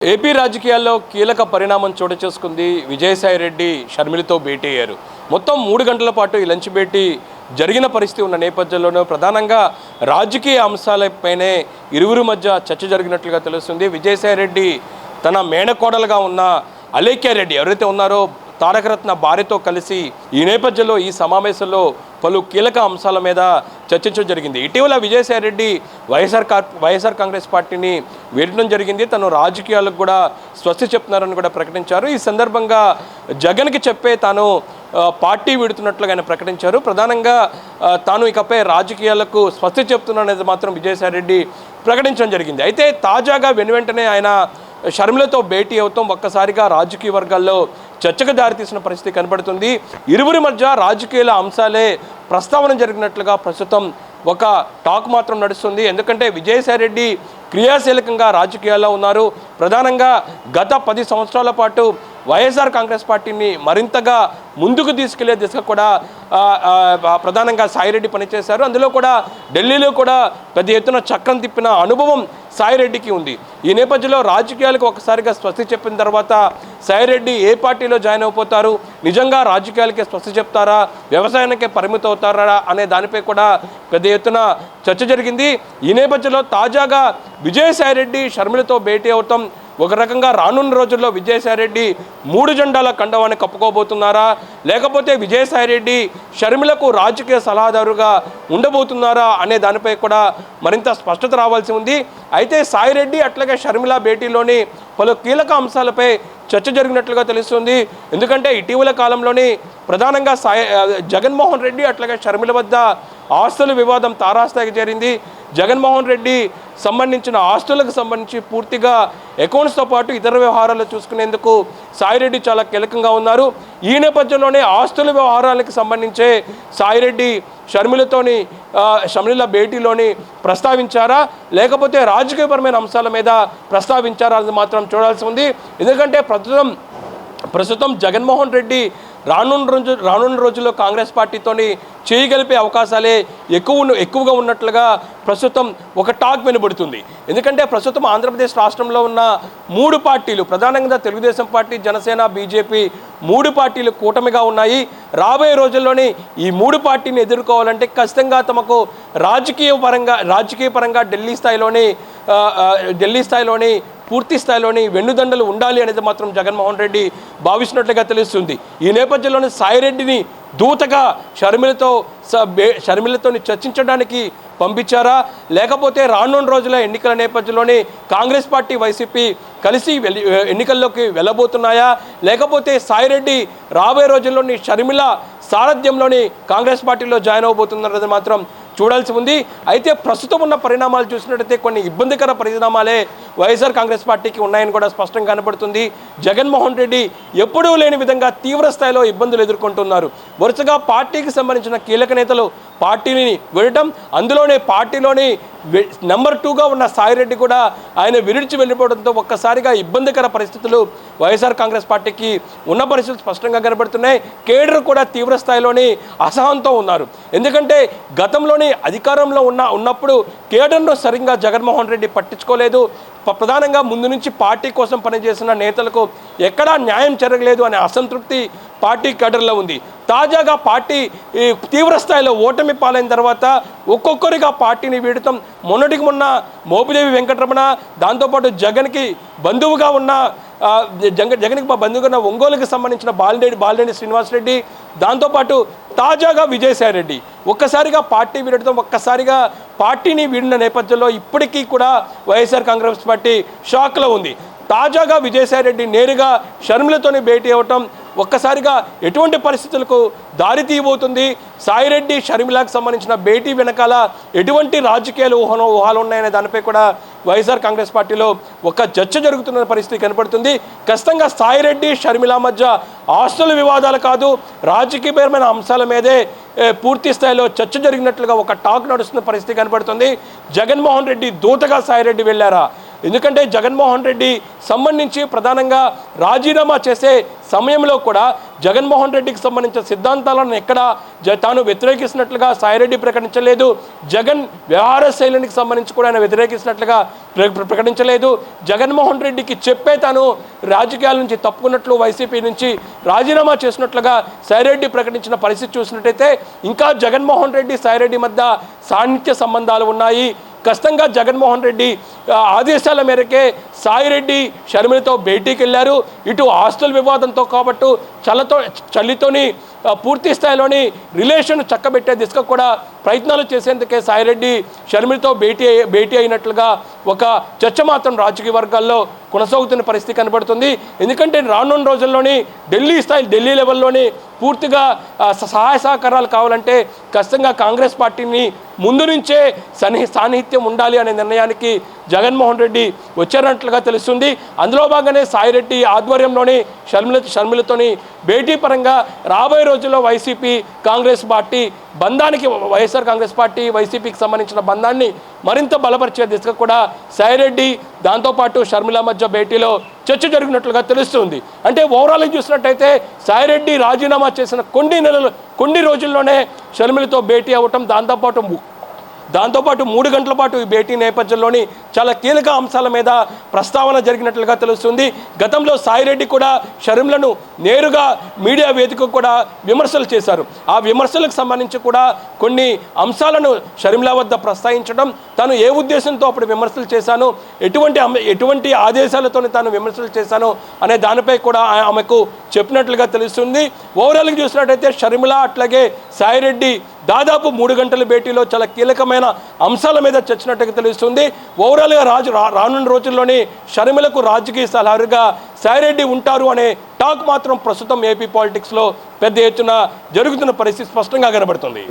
AP రాజకీయాల్లో కీలక పరిణామం చోటు చేసుకుంది. విజయసాయి రెడ్డి షర్మిలతో భేటీ అయ్యారు. మొత్తం 3 గంటల పాటు ఈ లంచ్ భేటీ జరిగిన పరిస్థితి ఉన్న నేపథ్యంలోనూ ప్రధానంగా రాజకీయ అంశాలపైనే ఇరువురి మధ్య చర్చ జరిగినట్లుగా తెలుస్తుంది. విజయసాయి రెడ్డి తన మేనకోడలుగా ఉన్న అలేఖ్య రెడ్డి ఎవరైతే ఉన్నారో తారకరత్న భార్యతో కలిసి ఈ నేపథ్యంలో ఈ సమావేశంలో పలు కీలక అంశాల మీద చర్చించడం జరిగింది. ఇటీవల విజయసాయి రెడ్డి వైఎస్ఆర్ కాంగ్రెస్ పార్టీని వీడడం జరిగింది. తను రాజకీయాలకు కూడా స్వస్తి చెప్తున్నారని కూడా ప్రకటించారు. ఈ సందర్భంగా జగన్కి చెప్పే తాను పార్టీ వీడుతున్నట్లుగా ఆయన ప్రకటించారు. ప్రధానంగా తాను ఇకపై రాజకీయాలకు స్వస్తి చెప్తున్నది మాత్రం విజయసాయి రెడ్డి ప్రకటించడం జరిగింది. అయితే తాజాగా వెనువెంటనే ఆయన షర్మిలతో భేటీ అవుతాం ఒక్కసారిగా రాజకీయ వర్గాల్లో చర్చకు దారితీసిన పరిస్థితి కనబడుతుంది. ఇరువురి మధ్య రాజకీయాల అంశాలే ప్రస్తావన జరిగినట్లుగా ప్రస్తుతం ఒక టాక్ మాత్రం నడుస్తుంది. ఎందుకంటే విజయసాయి రెడ్డి క్రియాశీలకంగా రాజకీయాల్లో ఉన్నారు. ప్రధానంగా గత 10 సంవత్సరాల పాటు వైఎస్ఆర్ కాంగ్రెస్ పార్టీని మరింతగా ముందుకు తీసుకెళ్లే దిశగా కూడా ప్రధానంగా సాయిరెడ్డి పనిచేశారు. అందులో కూడా ఢిల్లీలో కూడా పెద్ద ఎత్తున చక్రం తిప్పిన అనుభవం సాయిరెడ్డికి ఉంది. ఈ నేపథ్యంలో రాజకీయాలకు ఒకసారిగా స్వస్తి చెప్పిన తర్వాత సాయిరెడ్డి ఏ పార్టీలో జాయిన్ అయిపోతారు, నిజంగా రాజకీయాలకే స్వస్తి చెప్తారా, వ్యవసాయానికే పరిమితం అవుతారా అనే దానిపై కూడా పెద్ద ఎత్తున చర్చ జరిగింది. ఈ నేపథ్యంలో తాజాగా విజయసాయి రెడ్డి షర్మిలతో భేటీ అవటం ఒక రకంగా రానున్న రోజుల్లో విజయసాయి రెడ్డి 3 జెండాల కండవాన్ని కప్పుకోబోతున్నారా, లేకపోతే విజయసాయి రెడ్డి షర్మిలకు రాజకీయ సలహాదారుగా ఉండబోతున్నారా అనే దానిపై కూడా మరింత స్పష్టత రావాల్సి ఉంది. అయితే సాయిరెడ్డి అట్లాగే షర్మిల భేటీలోని పలు కీలక అంశాలపై చర్చ జరిగినట్లుగా తెలుస్తుంది. ఎందుకంటే ఇటీవల కాలంలోని ప్రధానంగా జగన్మోహన్ రెడ్డి అట్లాగే షర్మిల వద్ద ఆస్తుల వివాదం తారాస్థాయికి చేరింది. జగన్మోహన్ రెడ్డి సంబంధించిన ఆస్తులకు సంబంధించి పూర్తిగా అకౌంట్స్తో పాటు ఇతర వ్యవహారాలు చూసుకునేందుకు సాయిరెడ్డి చాలా కీలకంగా ఉన్నారు. ఈ నేపథ్యంలోనే ఆస్తుల వ్యవహారాలకు సంబంధించే సాయిరెడ్డి షర్మిల భేటీలోని ప్రస్తావించారా, లేకపోతే రాజకీయపరమైన అంశాల మీద ప్రస్తావించారా అది మాత్రం చూడాల్సి ఉంది. ఎందుకంటే ప్రస్తుతం జగన్మోహన్ రెడ్డి రానున్న రోజుల్లో కాంగ్రెస్ పార్టీతోని చేయగలిపే అవకాశాలే ఎక్కువగా ఉన్నట్లుగా ప్రస్తుతం ఒక టాక్ వినబడుతుంది. ఎందుకంటే ప్రస్తుతం ఆంధ్రప్రదేశ్ రాష్ట్రంలో ఉన్న 3 పార్టీలు ప్రధానంగా తెలుగుదేశం పార్టీ, జనసేన, బీజేపీ 3 పార్టీలు కూటమిగా ఉన్నాయి. రాబోయే రోజుల్లోని ఈ 3 పార్టీని ఎదుర్కోవాలంటే ఖచ్చితంగా తమకు రాజకీయ పరంగా ఢిల్లీ స్థాయిలోని పూర్తి స్థాయిలోని వెన్నుదండలు ఉండాలి అనేది మాత్రం జగన్మోహన్ రెడ్డి భావిస్తున్నట్లుగా తెలుస్తుంది. ఈ నేపథ్యంలోనే సాయిరెడ్డిని దూతగా షర్మిలతో చర్చించడానికి పంపించారా, లేకపోతే రానున్న రోజుల ఎన్నికల నేపథ్యంలోని కాంగ్రెస్ పార్టీ, వైసీపీ కలిసి ఎన్నికల్లోకి వెళ్ళబోతున్నాయా, లేకపోతే సాయిరెడ్డి రాబోయే రోజుల్లోని షర్మిల సారథ్యంలోని కాంగ్రెస్ పార్టీలో జాయిన్ అవబోతున్నది మాత్రం చూడాల్సి ఉంది. అయితే ప్రస్తుతం ఉన్న పరిణామాలు చూసినట్టయితే కొన్ని ఇబ్బందికర పరిణామాలే వైఎస్ఆర్ కాంగ్రెస్ పార్టీకి ఉన్నాయని కూడా స్పష్టంగా కనబడుతుంది. జగన్మోహన్ రెడ్డి ఎప్పుడూ లేని విధంగా తీవ్ర స్థాయిలో ఇబ్బందులు ఎదుర్కొంటున్నారు. వరుసగా పార్టీకి సంబంధించిన కీలక నేతలు పార్టీని విడటం, అందులోనే పార్టీలోని నెంబర్ 2గా ఉన్న సాయిరెడ్డి కూడా ఆయన విడిచి వెళ్ళిపోవడంతో ఒక్కసారిగా ఇబ్బందికర పరిస్థితులు వైఎస్ఆర్ కాంగ్రెస్ పార్టీకి ఉన్న పరిస్థితులు స్పష్టంగా కనబడుతున్నాయి. కేడర్ కూడా తీవ్ర స్థాయిలోని అసహనంతో ఉన్నారు. ఎందుకంటే గతంలోని అధికారంలో ఉన్నప్పుడు కేడర్ను సరిగ్గా జగన్మోహన్ రెడ్డి పట్టించుకోలేదు. ప్రధానంగా ముందు నుంచి పార్టీ కోసం పనిచేసిన నేతలకు ఎక్కడా న్యాయం జరగలేదు అనే అసంతృప్తి పార్టీ కేడర్లో ఉంది. తాజాగా పార్టీ తీవ్ర స్థాయిలో ఓటమి పాలైన తర్వాత ఒక్కొక్కరిగా పార్టీని వీడటం, మొన్నటికి మొన్న మోపిదేవి వెంకటరమణ, దాంతోపాటు జగన్కి బంధువుగా ఉన్న ఒంగోలుకి సంబంధించిన బాలినేని శ్రీనివాసరెడ్డి, దాంతోపాటు తాజాగా విజయసాయి రెడ్డి ఒక్కసారిగా పార్టీ వీడటం, ఒక్కసారిగా పార్టీని వీడిన నేపథ్యంలో ఇప్పటికీ కూడా వైఎస్ఆర్ కాంగ్రెస్ పార్టీ షాక్లో ఉంది. తాజాగా విజయసాయి రెడ్డి నేరుగా షర్మిలతోని భేటీ అవ్వటం ఒక్కసారిగా ఎటువంటి పరిస్థితులకు దారి తీయబోతుంది, సాయిరెడ్డి షర్మిలకు సంబంధించిన భేటీ వెనకాల ఎటువంటి రాజకీయాలు ఊహాలు ఉన్నాయనే దానిపై కూడా వైఎస్ఆర్ కాంగ్రెస్ పార్టీలో ఒక చర్చ జరుగుతున్న పరిస్థితి కనపడుతుంది. ఖచ్చితంగా సాయిరెడ్డి షర్మిల మధ్య ఆస్తుల వివాదాలు కాదు, రాజకీయపరమైన అంశాల మీదే పూర్తి స్థాయిలో చర్చ జరిగినట్లుగా ఒక టాక్ నడుస్తున్న పరిస్థితి కనపడుతుంది. జగన్మోహన్ రెడ్డి దూతగా సాయిరెడ్డి వెళ్ళారా, ఎందుకంటే జగన్మోహన్ రెడ్డి సంబంధించి ప్రధానంగా రాజీనామా చేసే సమయంలో కూడా జగన్మోహన్ రెడ్డికి సంబంధించిన సిద్ధాంతాలను ఎక్కడ తాను వ్యతిరేకిస్తున్నట్లుగా సాయిరెడ్డి ప్రకటించలేదు. జగన్ వ్యవహార శైలికి సంబంధించి కూడా ఆయన వ్యతిరేకిస్తున్నట్లుగా ప్రకటించలేదు. జగన్మోహన్ రెడ్డికి చెప్పే తాను రాజకీయాల నుంచి తప్పుకున్నట్లు, వైసీపీ నుంచి రాజీనామా చేసినట్లుగా సాయిరెడ్డి ప్రకటించిన పరిస్థితి చూసినట్టయితే ఇంకా జగన్మోహన్ రెడ్డి సాయిరెడ్డి మధ్య సాన్నిధ్య సంబంధాలు ఉన్నాయి. ఖచ్చితంగా జగన్మోహన్ రెడ్డి ఆదేశాల మేరకే సాయిరెడ్డి షర్మిలతో భేటీకి వెళ్ళారు. ఇటు ఆస్తుల వివాదంతో కాబట్టి చల్లితోని పూర్తి స్థాయిలోని రిలేషన్ చక్కబెట్టే దిశగా కూడా ప్రయత్నాలు చేసేందుకే సాయిరెడ్డి షర్మిలతో భేటీ అయినట్లుగా ఒక చర్చ మాత్రం రాజకీయ వర్గాల్లో కొనసాగుతున్న పరిస్థితి కనబడుతుంది. ఎందుకంటే రానున్న రోజుల్లోని ఢిల్లీ లెవెల్లోని పూర్తిగా సహాయ సహకారాలు కావాలంటే ఖచ్చితంగా కాంగ్రెస్ పార్టీని ముందు నుంచే సాన్నిహిత్యం ఉండాలి అనే నిర్ణయానికి జగన్మోహన్ రెడ్డి వచ్చారన్నట్లుగా తెలుస్తుంది. అందులో భాగంగానే సాయిరెడ్డి ఆధ్వర్యంలోని షర్మిలతోని భేటీ పరంగా రాబోయే రోజుల్లో వైసీపీ కాంగ్రెస్ పార్టీ బంధానికి, వైఎస్ఆర్ కాంగ్రెస్ పార్టీ వైసీపీకి సంబంధించిన బంధాన్ని మరింత బలపరిచే దిశగా కూడా సాయిరెడ్డి దాంతోపాటు షర్మిల మధ్య భేటీలో చర్చ జరిగినట్లుగా తెలుస్తుంది. అంటే ఓవరాల్గా చూసినట్టయితే సాయిరెడ్డి రాజీనామా చేసిన కొన్ని రోజుల్లోనే షర్మిలతో భేటీ అవ్వటం, దాంతోపాటు 3 గంటల పాటు ఈ భేటీ నేపథ్యంలోని చాలా కీలక అంశాల మీద ప్రస్తావన జరిగినట్లుగా తెలుస్తుంది. గతంలో సాయిరెడ్డి కూడా షర్మిలను నేరుగా మీడియా వేదిక కూడా విమర్శలు చేశారు. ఆ విమర్శలకు సంబంధించి కూడా కొన్ని అంశాలను షర్మిల వద్ద ప్రస్తావించడం, తాను ఏ ఉద్దేశంతో అప్పుడు విమర్శలు చేశాను, ఎటువంటి ఆదేశాలతో తాను విమర్శలు చేశాను అనే దానిపై కూడా ఆమెకు చెప్పినట్లుగా తెలుస్తుంది. ఓవరాల్గా చూసినట్టయితే షర్మిల అట్లాగే సాయిరెడ్డి దాదాపు 3 గంటల భేటీలో చాలా కీలకమైన అంశాల మీద చర్చినట్టుగా తెలుస్తుంది. ఓవరాల్గా రానున్న రోజుల్లోని షర్మిలకు రాజకీయ సలహారుగా సాయిరెడ్డి ఉంటారు అనే టాక్ మాత్రం ప్రస్తుతం ఏపీ పాలిటిక్స్లో పెద్ద ఎత్తున జరుగుతున్న పరిస్థితి స్పష్టంగా కనబడుతుంది.